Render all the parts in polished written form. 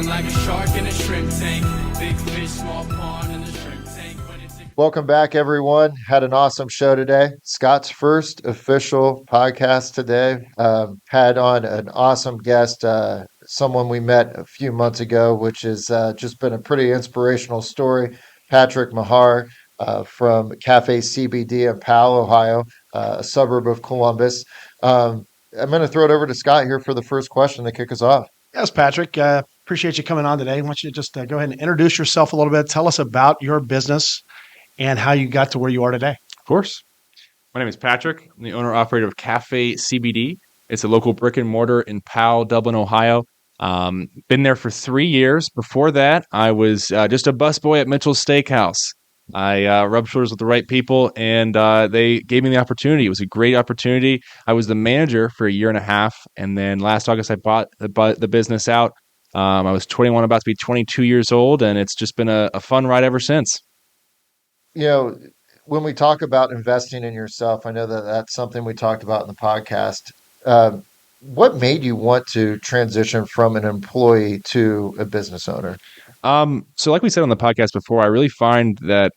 Swimming like a shark in a shrimp tank. Big fish, small pond in the shrimp tank. Welcome back, everyone. Had an awesome show today. Scott's first official podcast today. Had on an awesome guest, someone we met a few months ago, which has just been a pretty inspirational story. Patrick Meagher from Cafe CBD in Powell, Ohio, a suburb of Columbus. I'm going to throw it over to Scott here for the first question to kick us off. Yes, Patrick. Appreciate you coming on today. I want you to just go ahead and introduce yourself a little bit. Tell us about your business and how you got to where you are today. Of course. My name is Patrick. I'm the owner-operator of Cafe CBD. It's a local brick and mortar in Powell, Dublin, Ohio. Been there for 3 years. Before that, I was just a busboy at Mitchell's Steakhouse. I rubbed shoulders with the right people, and they gave me the opportunity. It was a great opportunity. I was the manager for a year and a half, and then last August I bought the business out. I was 21, about to be 22 years old, and it's just been a fun ride ever since. You know, when we talk about investing in yourself, I know that that's something we talked about in the podcast. What made you want to transition from an employee to a business owner? So like we said on the podcast before, I really find that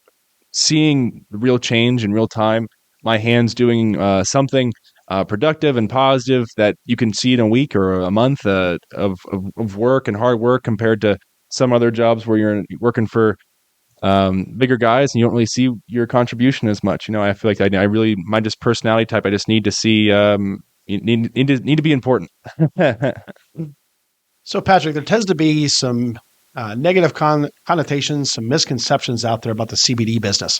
seeing real change in real time, my hands doing something productive and positive that you can see in a week or a month of work and hard work compared to some other jobs where you're working for bigger guys and you don't really see your contribution as much. You know, I feel like I really, my just personality type, I just need to see, you need to be important. So, Patrick, there tends to be some negative connotations, some misconceptions out there about the CBD business.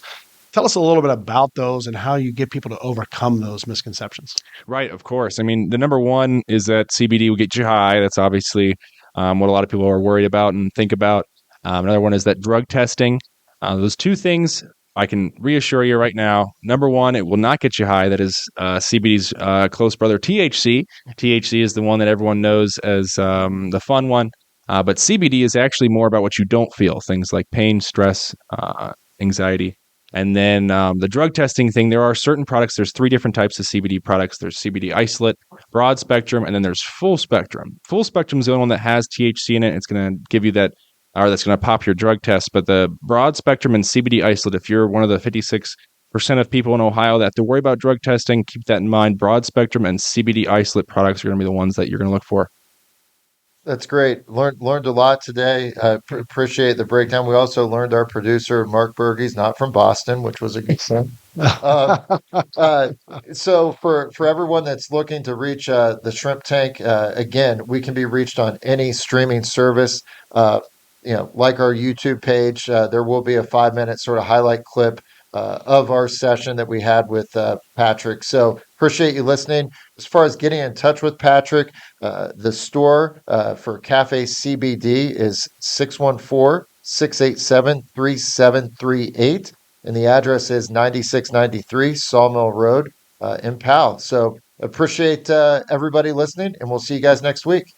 Tell us a little bit about those and how you get people to overcome those misconceptions. Right, of course. I mean, the number one is that CBD will get you high. That's obviously what a lot of people are worried about and think about. Another one is that drug testing. Those two things I can reassure you right now. Number one, it will not get you high. That is CBD's close brother, THC. THC is the one that everyone knows as the fun one. But CBD is actually more about what you don't feel, things like pain, stress, anxiety. And then the drug testing thing, there are certain products. There's 3 different types of CBD products. There's CBD isolate, broad spectrum, and then there's full spectrum. Full spectrum is the only one that has THC in it. It's going to give you that, or that's going to pop your drug test. But the broad spectrum and CBD isolate, if you're one of the 56% of people in Ohio that have to worry about drug testing, keep that in mind. Broad spectrum and CBD isolate products are going to be the ones that you're going to look for. That's great. Learned a lot today. Appreciate the breakdown. We also learned our producer, Mark Bergey's not from Boston, which was a good thing. So for everyone that's looking to reach the Shrimp Tank, again, we can be reached on any streaming service. Like our YouTube page, there will be a 5-minute sort of highlight clip of our session that we had with Patrick. So appreciate you listening. As far as getting in touch with Patrick, the store for Cafe CBD is 614-687-3738. And the address is 9693 Sawmill Road in Powell. So appreciate everybody listening, and we'll see you guys next week.